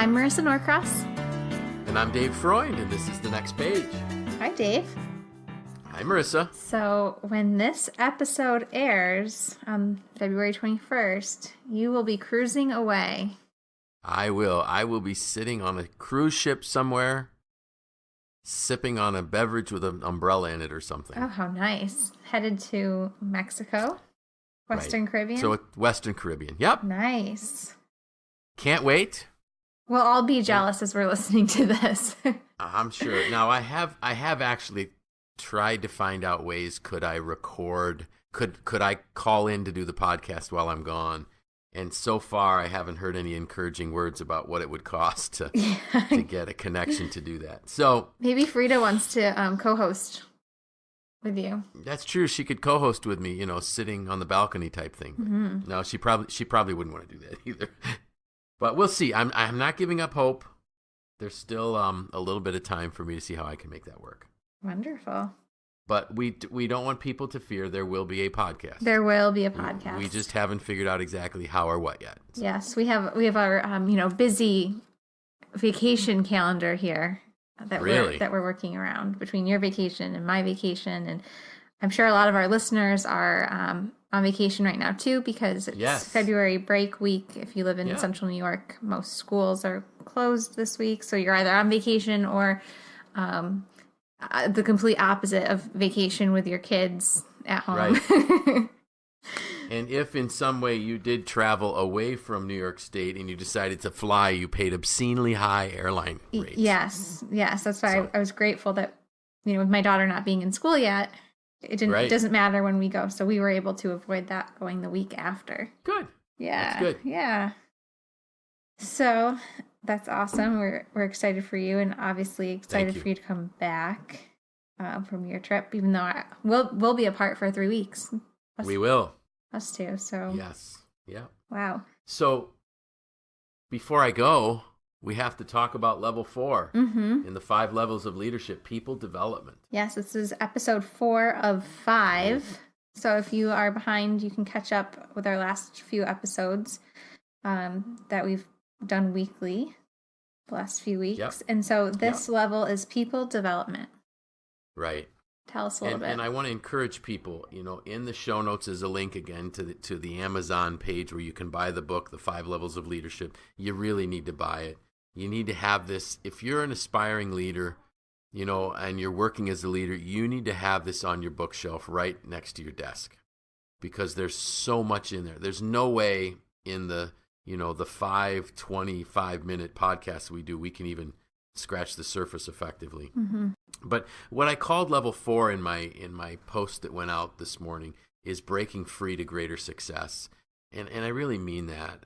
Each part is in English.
I'm Marisa Norcross. And I'm Dave Freund, and this is The Next Page. Hi, Dave. Hi, Marisa. So when this episode airs on February 21st, you will be cruising away. I will. I will be sitting on a cruise ship somewhere, sipping on a beverage with an umbrella in it or something. Oh, how nice. Headed to Mexico, Western Caribbean. So Western Caribbean. Yep. Nice. Can't wait. We'll all be jealous as we're listening to this. I'm sure. Now, I have actually tried to find out ways could I record, could I call in to do the podcast while I'm gone. And so far, I haven't heard any encouraging words about what it would cost to get a connection to do that. So maybe Frida wants to co-host with you. That's true. She could co-host with me, sitting on the balcony type thing. Mm-hmm. No, she probably wouldn't want to do that either. But we'll see. I'm not giving up hope. There's still a little bit of time for me to see how I can make that work. Wonderful. But we don't want people to fear there will be a podcast. There will be a podcast. We just haven't figured out exactly how or what yet. So. Yes, we have our busy vacation calendar here that we're working around between your vacation and my vacation, and I'm sure a lot of our listeners are on vacation right now too because it's February break week. If you live in Central New York, most schools are closed this week, so you're either on vacation or the complete opposite of vacation with your kids at home. Right. And if in some way you did travel away from New York State and you decided to fly, you paid obscenely high airline rates. Yes. That's why I was grateful that, with my daughter not being in school yet, it doesn't matter when we go. So we were able to avoid that going the week after. Good. Yeah. That's good. Yeah. So that's awesome. We're excited for you, and obviously excited for you to come back from your trip, even though we'll be apart for 3 weeks. We will. Us too. So yes. Yeah. Wow. So before I go, we have to talk about level 4 in the 5 levels of leadership, people development. Yes, this is episode 4 of 5. So if you are behind, you can catch up with our last few episodes that we've done weekly the last few weeks. Yep. And so this level is people development. Right. Tell us a little bit. And I want to encourage people, in the show notes is a link again to the Amazon page where you can buy the book, The 5 Levels of Leadership. You really need to buy it. You need to have this. If you're an aspiring leader, and you're working as a leader, you need to have this on your bookshelf right next to your desk because there's so much in there. There's no way in the 25-minute podcast we do, we can even scratch the surface effectively. Mm-hmm. But what I called level 4 in my post that went out this morning is breaking free to greater success. And I really mean that.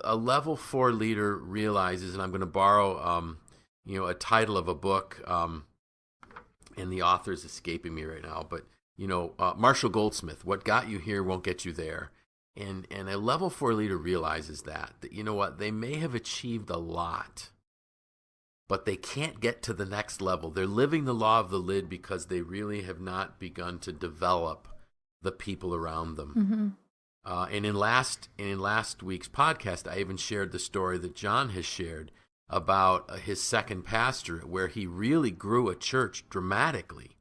A level 4 leader realizes, and I'm going to borrow, a title of a book, and the author is escaping me right now, but, Marshall Goldsmith, What Got You Here Won't Get You There. And a level 4 leader realizes that they may have achieved a lot, but they can't get to the next level. They're living the law of the lid because they really have not begun to develop the people around them. Mm-hmm. And in last week's podcast, I even shared the story that John has shared about his second pastorate, where he really grew a church dramatically.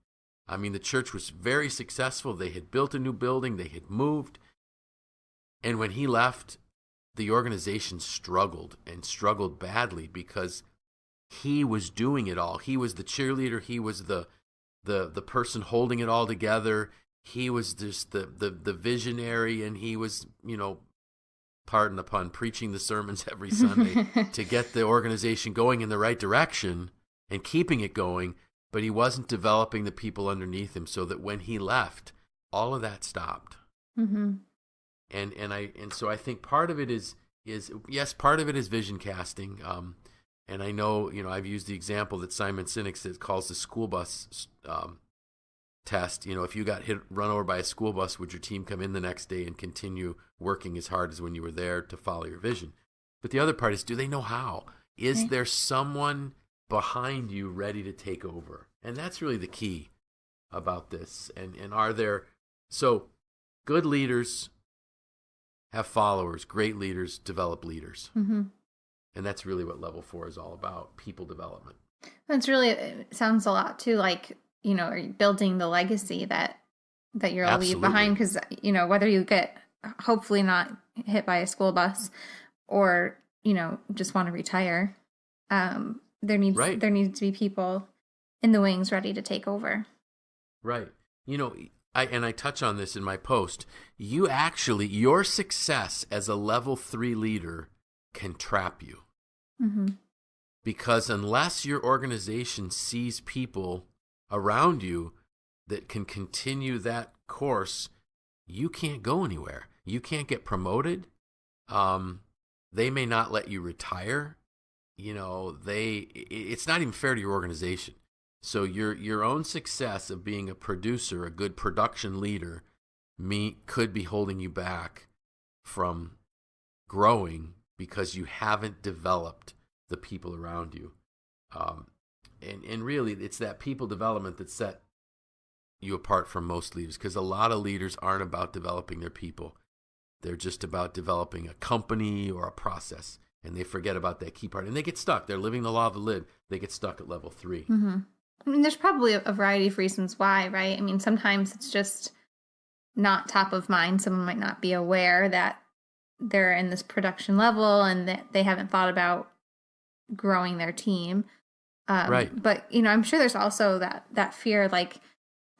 I mean, the church was very successful. They had built a new building. They had moved. And when he left, the organization struggled badly because he was doing it all. He was the cheerleader. He was the person holding it all together. He was just the visionary, and he was, pardon the pun, preaching the sermons every Sunday to get the organization going in the right direction and keeping it going. But he wasn't developing the people underneath him, so that when he left, all of that stopped. Mm-hmm. And so I think part of it is part of it is vision casting. And I know, I've used the example that Simon Sinek calls the school bus test. If you got run over by a school bus, would your team come in the next day and continue working as hard as when you were there to follow your vision? But the other part is, do they know how? Is there someone behind you ready to take over? And that's really the key about this. And are there, so good leaders have followers, great leaders develop leaders. Mm-hmm. And that's really what level 4 is all about, people development. That's really, it sounds a lot too like, building the legacy that you'll leave behind, because, whether you get hopefully not hit by a school bus or, just want to retire, there needs to be people in the wings ready to take over. Right. I touch on this in my post. Your success as a level 3 leader can trap you. Mm-hmm. Because unless your organization sees people around you that can continue that course, you can't go anywhere. You can't get promoted. They may not let you retire. It's not even fair to your organization. So your own success of being a producer, a good production leader, could be holding you back from growing because you haven't developed the people around you. And really, it's that people development that set you apart from most leaders, because a lot of leaders aren't about developing their people. They're just about developing a company or a process, and they forget about that key part, and they get stuck. They're living the law of the lid. They get stuck at level 3. Mm-hmm. I mean, there's probably a variety of reasons why, right? I mean, sometimes it's just not top of mind. Someone might not be aware that they're in this production level and that they haven't thought about growing their team. Right. But, I'm sure there's also that fear, like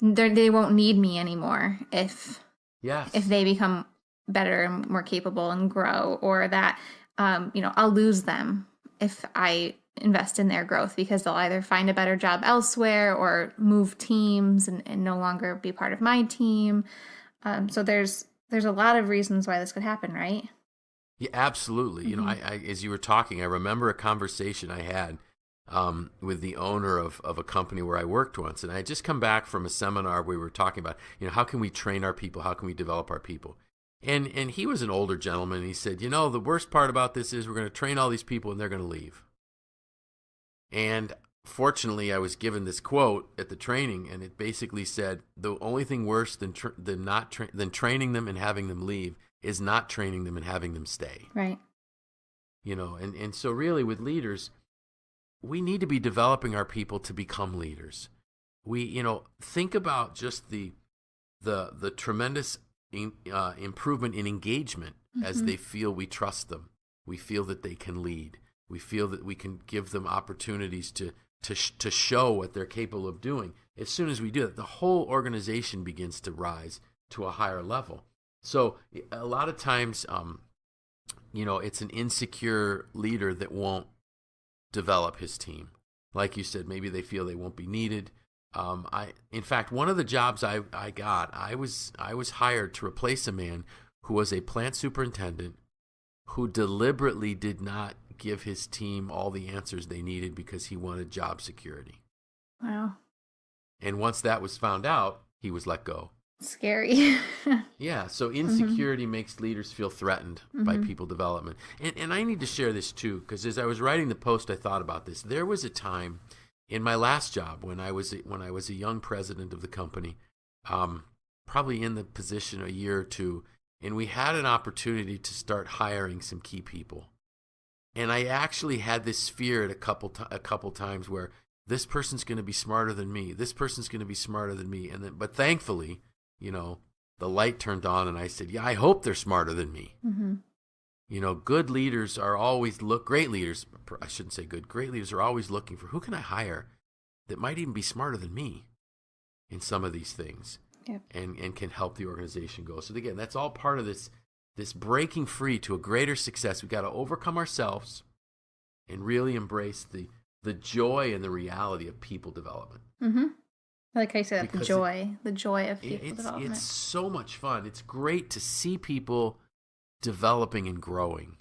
they won't need me anymore if they become better and more capable and grow, or that, I'll lose them if I invest in their growth, because they'll either find a better job elsewhere or move teams and no longer be part of my team. So there's a lot of reasons why this could happen, right? Yeah, absolutely. Mm-hmm. I as you were talking, I remember a conversation I had with the owner of a company where I worked once. And I had just come back from a seminar where we were talking about, how can we train our people? How can we develop our people? And he was an older gentleman. And he said, the worst part about this is we're going to train all these people and they're going to leave. And fortunately, I was given this quote at the training, and it basically said, the only thing worse than training them and having them leave is not training them and having them stay. Right. And so really with leaders, we need to be developing our people to become leaders. We, think about just the tremendous improvement in engagement as they feel we trust them. We feel that they can lead. We feel that we can give them opportunities to show what they're capable of doing. As soon as we do that, the whole organization begins to rise to a higher level. So a lot of times, it's an insecure leader that won't develop his team. Like you said, maybe they feel they won't be needed. In fact, one of the jobs I got, I was hired to replace a man who was a plant superintendent who deliberately did not give his team all the answers they needed because he wanted job security. Wow. And once that was found out, he was let go. Scary. Yeah, so insecurity makes leaders feel threatened by people development. And I need to share this too, because as I was writing the post, I thought about this. There was a time in my last job when I was a young president of the company, probably in the position a year or two, and we had an opportunity to start hiring some key people. And I actually had this fear at a couple times where this person's going to be smarter than me. This person's going to be smarter than me. But thankfully, the light turned on, and I said, "Yeah, I hope they're smarter than me." Mm-hmm. Good leaders are always great leaders. I shouldn't say good. Great leaders are always looking for who can I hire that might even be smarter than me in some of these things, and can help the organization go. So again, that's all part of this breaking free to a greater success. We've got to overcome ourselves and really embrace the joy and the reality of people development. Mm-hmm. Like I said, the joy of people development. It's so much fun. It's great to see people developing and growing.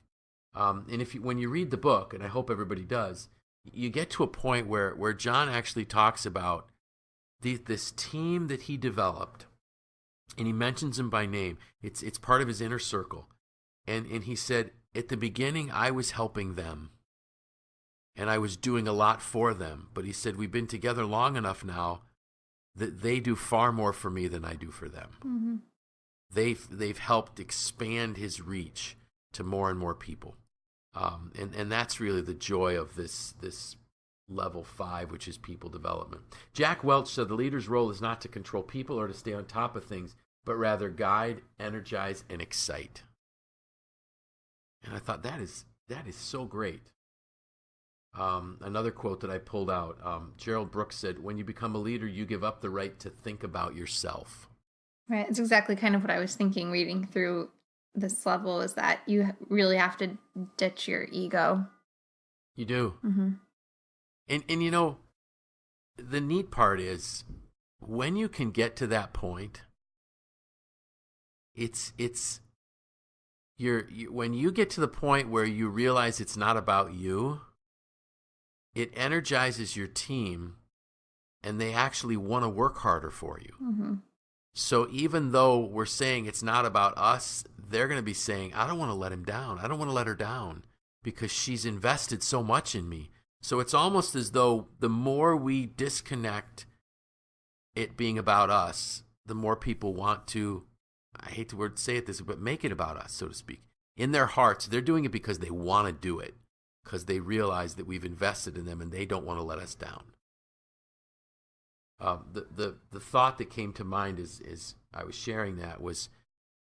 And when you read the book, and I hope everybody does, you get to a point where John actually talks about this team that he developed. And he mentions them by name. It's part of his inner circle. And he said, at the beginning, I was helping them. And I was doing a lot for them. But he said, we've been together long enough now that they do far more for me than I do for them. Mm-hmm. They've helped expand his reach to more and more people. And that's really the joy of this level 5, which is people development. Jack Welch said the leader's role is not to control people or to stay on top of things, but rather guide, energize, and excite. And I thought that is so great. Another quote that I pulled out, Gerald Brooks said, when you become a leader, you give up the right to think about yourself. Right. It's exactly kind of what I was thinking reading through this level, is that you really have to ditch your ego. You do. Mm-hmm. And you know, the neat part is when you can get to that point, when you get to the point where you realize it's not about you, it energizes your team and they actually want to work harder for you. Mm-hmm. So even though we're saying it's not about us, they're going to be saying, I don't want to let him down. I don't want to let her down because she's invested so much in me. So it's almost as though the more we disconnect it being about us, the more people want to, I hate the word say it this, but make it about us, so to speak. In their hearts, they're doing it because they want to do it, because they realize that we've invested in them and they don't want to let us down. The thought that came to mind is I was sharing that was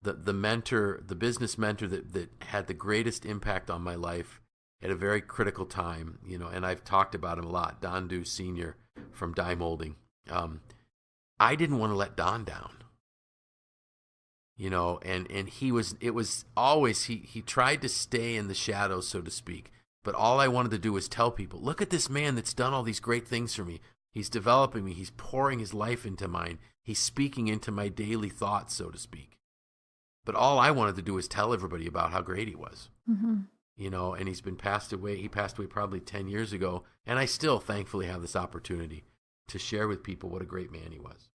the business mentor that had the greatest impact on my life at a very critical time, and I've talked about him a lot, Don Du Sr. from Die Molding. I didn't want to let Don down, and it was always, he tried to stay in the shadows, so to speak, but all I wanted to do was tell people, look at this man that's done all these great things for me. He's developing me. He's pouring his life into mine. He's speaking into my daily thoughts, so to speak. But all I wanted to do was tell everybody about how great he was. Mm-hmm. And he's been passed away. He passed away probably 10 years ago. And I still thankfully have this opportunity to share with people what a great man he was.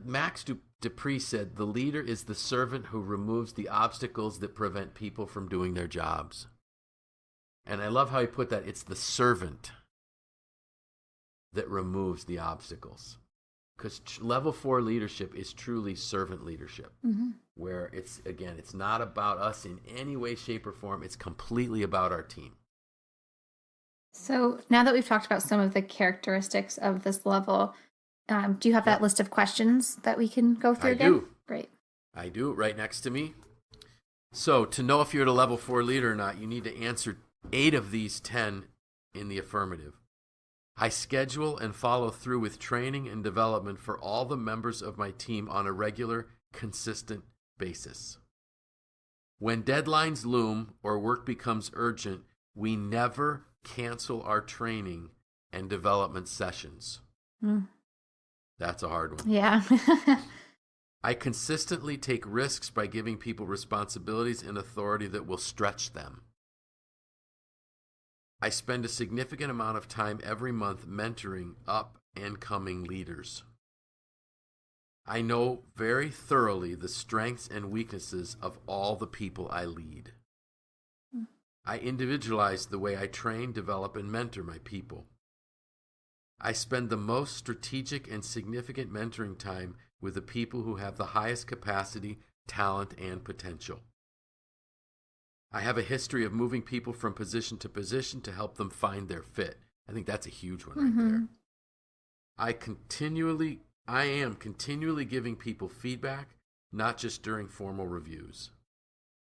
Max Dupree said, the leader is the servant who removes the obstacles that prevent people from doing their jobs. And I love how he put that. It's the servant that removes the obstacles. Because level 4 leadership is truly servant leadership, mm-hmm. where it's not about us in any way, shape, or form. It's completely about our team. So now that we've talked about some of the characteristics of this level, do you have that list of questions that we can go through again? I do. Great. I do, right next to me. So to know if you're a level 4 leader or not, you need to answer 8 of these 10 in the affirmative. I schedule and follow through with training and development for all the members of my team on a regular, consistent basis. When deadlines loom or work becomes urgent, we never cancel our training and development sessions. That's a hard one. Yeah. I consistently take risks by giving people responsibilities and authority that will stretch them. I spend a significant amount of time every month mentoring up and coming leaders. I know very thoroughly the strengths and weaknesses of all the people I lead. I individualize the way I train, develop, and mentor my people. I spend the most strategic and significant mentoring time with the people who have the highest capacity, talent, and potential. I have a history of moving people from position to position to help them find their fit. I think that's a huge one right there. I am continually giving people feedback, not just during formal reviews.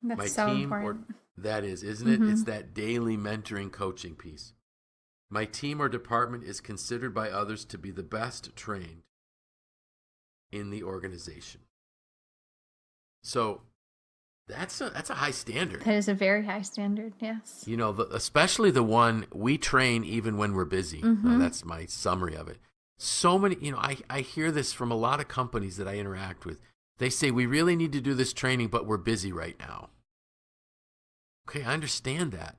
That's my so team, important. That is, isn't it? It's that daily mentoring coaching piece. My team or department is considered by others to be the best trained in the organization. So that's a high standard. That is a very high standard, yes. Especially the one we train even when we're busy. That's my summary of it. So many, I hear this from a lot of companies that I interact with. They say, we really need to do this training, but we're busy right now. Okay, I understand that.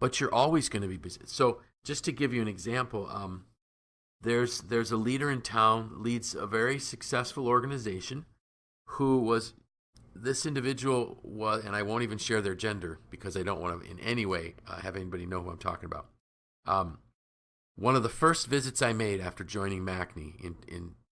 But you're always going to be busy. So just to give you an example, there's a leader in town, leads a very successful organization, this individual was, and I won't even share their gender because I don't want to in any way have anybody know who I'm talking about. One of the first visits I made after joining MACNY,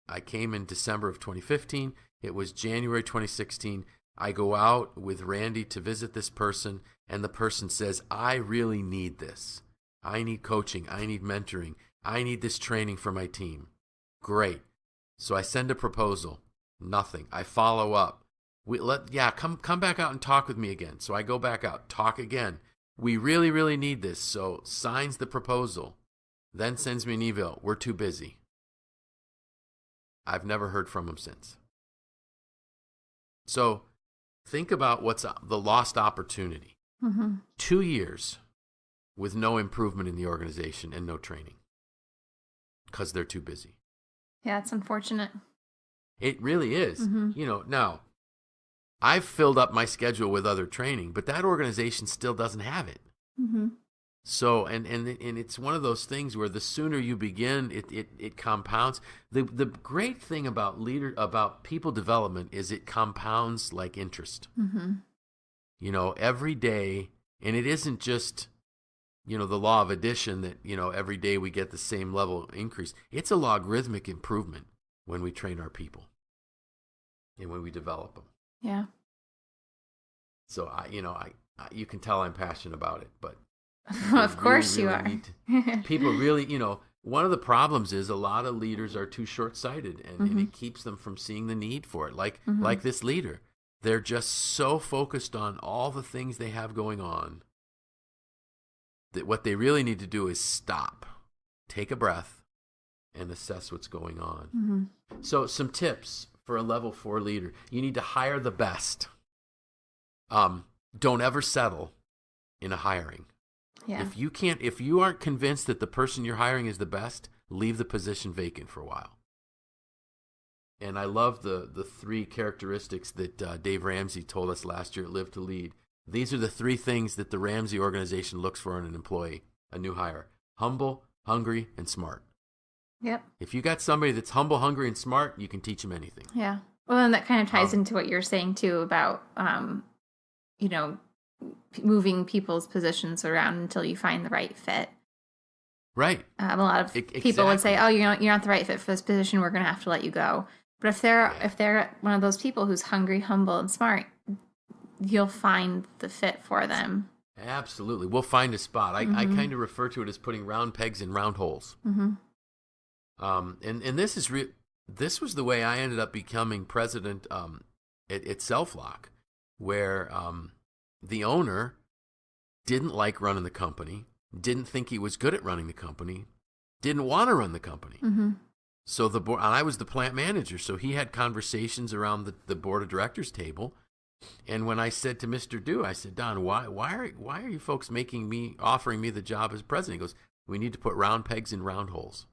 I came in December of 2015. It was January 2016. I go out with Randy to visit this person, and the person says, I really need this. I need coaching. I need mentoring. I need this training for my team. Great. So I send a proposal. Nothing. I follow up. Come back out and talk with me again. So I go back out, talk again. We really, really need this. So signs the proposal, then sends me an email. We're too busy. I've never heard from him since. So think about what's the lost opportunity. 2 years with no improvement in the organization and no training because they're too busy. Yeah, it's unfortunate. It really is. Now, I've filled up my schedule with other training, but that organization still doesn't have it. So, and it's one of those things where the sooner you begin, it compounds. The great thing about people development is it compounds like interest. Every day, and it isn't just, the law of addition that, every day we get the same level increase. It's a logarithmic improvement when we train our people and when we develop them. Yeah. So you can tell I'm passionate about it, but of course you are. People really, one of the problems is a lot of leaders are too short-sighted, and it keeps them from seeing the need for it. Like this leader, they're just so focused on all the things they have going on that what they really need to do is stop, take a breath, and assess what's going on. So some tips for a level 4 leader. You need to hire the best. Don't ever settle in a hiring. Yeah. If you aren't convinced that the person you're hiring is the best, leave the position vacant for a while. And I love the 3 characteristics that Dave Ramsey told us last year at Live to Lead. These are the 3 things that the Ramsey organization looks for in an employee, a new hire: humble, hungry, and smart. Yep. If you got somebody that's humble, hungry, and smart, you can teach them anything. Yeah. Well, and that kind of ties into what you're saying too about, moving people's positions around until you find the right fit. Right. A lot of people would say, "Oh, you're not the right fit for this position. We're going to have to let you go." But if they're one of those people who's hungry, humble, and smart, you'll find the fit for them. Absolutely, we'll find a spot. I kind of refer to it as putting round pegs in round holes. And this was the way I ended up becoming president at SelfLock, where the owner didn't like running the company, didn't think he was good at running the company, didn't want to run the company. So the board, and I was the plant manager, so he had conversations around the board of directors table. And when I said to Mr. Dew, I said, Don, why are you folks offering me the job as president? He goes, we need to put round pegs in round holes.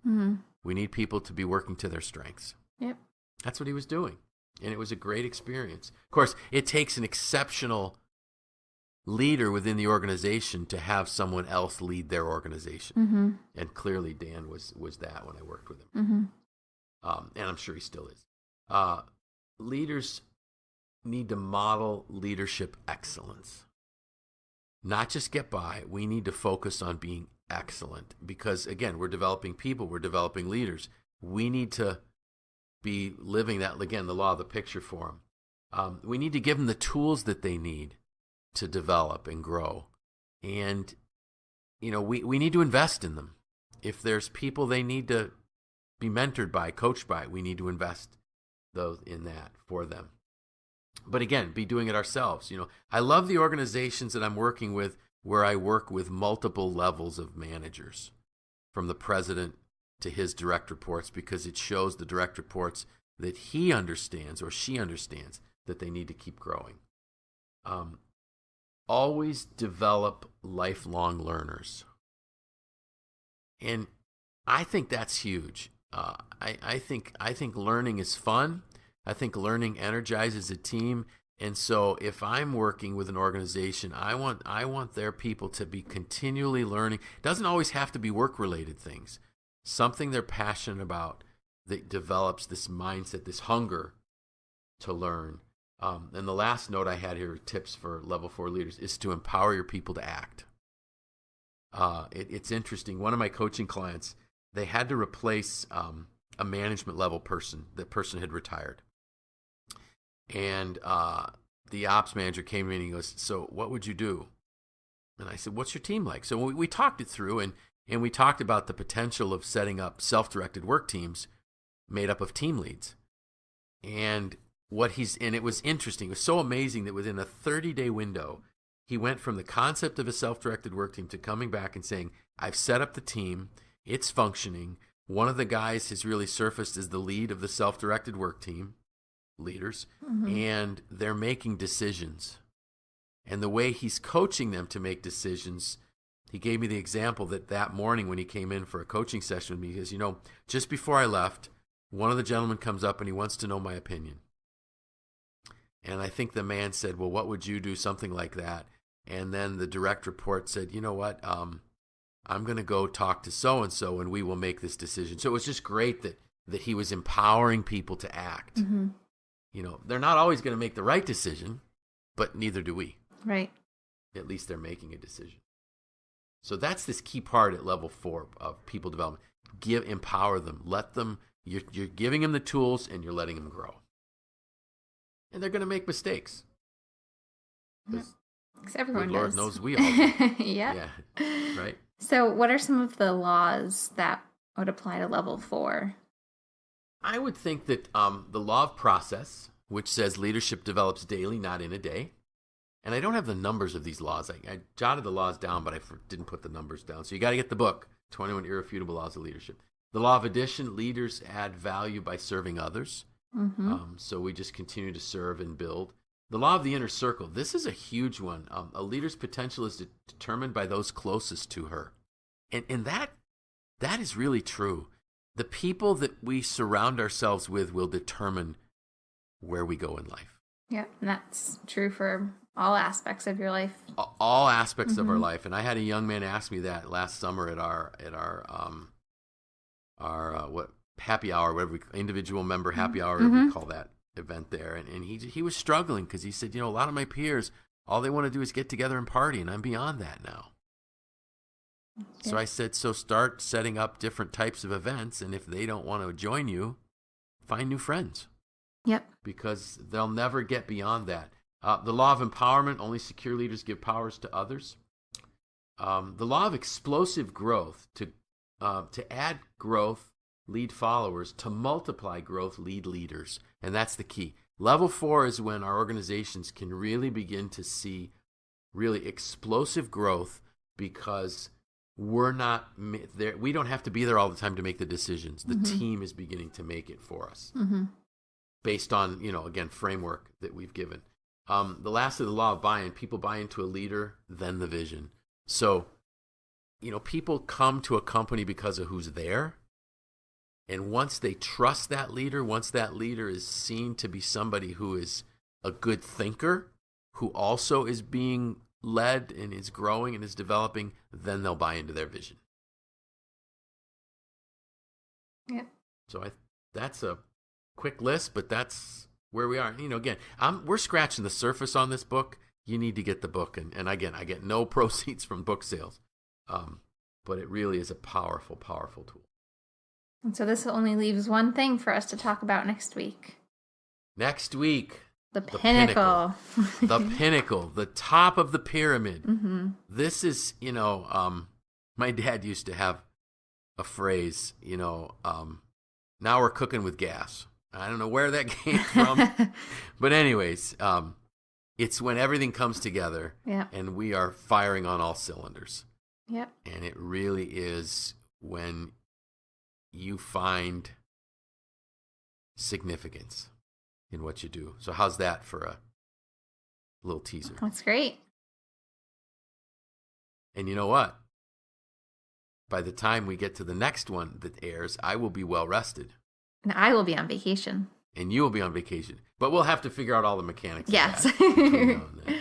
We need people to be working to their strengths. Yep. That's what he was doing. And it was a great experience. Of course, it takes an exceptional leader within the organization to have someone else lead their organization. And clearly Dan was that when I worked with him. And I'm sure he still is. Leaders need to model leadership excellence. Not just get by. We need to focus on being excellent because, again, we're developing people. We're developing leaders. We need to be living that, again, the law of the picture for them. We need to give them the tools that they need to develop and grow. And, we need to invest in them. If there's people they need to be mentored by, coached by, we need to invest in that for them. But again, be doing it ourselves. I love the organizations that I'm working with where I work with multiple levels of managers, from the president to his direct reports, because it shows the direct reports that he understands or she understands that they need to keep growing. Always develop lifelong learners. And I think that's huge. I think learning is fun. I think learning energizes a team. And so if I'm working with an organization, I want their people to be continually learning. It doesn't always have to be work-related things. Something they're passionate about that develops this mindset, this hunger to learn. And the last note I had here, tips for level 4 leaders, is to empower your people to act. It's interesting. One of my coaching clients, they had to replace a management level person. That person had retired. And the ops manager came to me and he goes, so what would you do? And I said, what's your team like? So we talked it through, and we talked about the potential of setting up self-directed work teams made up of team leads. And it was interesting. It was so amazing that within a 30-day window, he went from the concept of a self-directed work team to coming back and saying, I've set up the team, it's functioning. One of the guys has really surfaced as the lead of the self-directed work team, leaders, and they're making decisions. And the way he's coaching them to make decisions, he gave me the example that morning when he came in for a coaching session with me, he says, just before I left, one of the gentlemen comes up and he wants to know my opinion. And I think the man said, well, what would you do? Something like that. And then the direct report said, you know what, I'm going to go talk to so-and-so and we will make this decision. So it was just great that he was empowering people to act. Mm-hmm. They're not always going to make the right decision, but neither do we. Right. At least they're making a decision. So that's this key part at level 4 of people development. Empower them. Let them, you're giving them the tools and you're letting them grow. And they're going to make mistakes. Because everyone does. Lord knows we all do. Yeah. Right. So what are some of the laws that would apply to level 4? I would think that the law of process, which says leadership develops daily, not in a day. And I don't have the numbers of these laws. I jotted the laws down, but I didn't put the numbers down. So you got to get the book, 21 Irrefutable Laws of Leadership. The law of addition, leaders add value by serving others. Mm-hmm. So we just continue to serve and build. The law of the inner circle, this is a huge one. A leader's potential is determined by those closest to her. And that is really true. The people that we surround ourselves with will determine where we go in life. Yeah, and that's true for all aspects of your life. All aspects of our life. And I had a young man ask me that last summer at our happy hour, whatever individual member happy hour, whatever we call that event there. And he was struggling because he said, a lot of my peers, all they want to do is get together and party, and I'm beyond that now. Okay. So I said, so start setting up different types of events, and if they don't want to join you, find new friends. Yep. Because they'll never get beyond that. The law of empowerment, only secure leaders give powers to others. The law of explosive growth, to add growth, lead followers. To multiply growth, lead leaders. And that's the key. Level 4 is when our organizations can really begin to see really explosive growth because we're not there. We don't have to be there all the time to make the decisions. The team is beginning to make it for us. Mm-hmm. Based on, again, framework that we've given. The last of the law of buy-in, people buy into a leader, then the vision. So, people come to a company because of who's there. And once they trust that leader, once that leader is seen to be somebody who is a good thinker, who also is being led and is growing and is developing, then they'll buy into their vision. Yeah. So that's a quick list, but that's where we are. Again, we're scratching the surface on this book. You need to get the book. And again, I get no proceeds from book sales. But it really is a powerful, powerful tool. And so this only leaves one thing for us to talk about next week. Next week. The pinnacle. The pinnacle. The top of the pyramid. Mm-hmm. This is, my dad used to have a phrase, now we're cooking with gas. I don't know where that came from. But anyways, it's when everything comes together and we are firing on all cylinders. Yep. And it really is when you find significance in what you do. So how's that for a little teaser? That's great. And you know what? By the time we get to the next one that airs, I will be well rested. And I will be on vacation. And you will be on vacation. But we'll have to figure out all the mechanics. Yes. Of that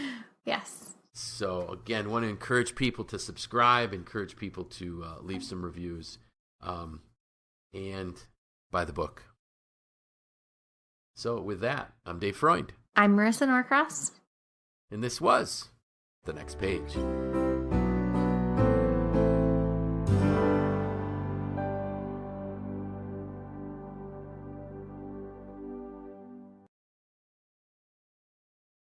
yes. So, again, want to encourage people to subscribe, encourage people to leave some reviews, and buy the book. So, with that, I'm Dave Freund. I'm Marisa Norcross. And this was The Next Page.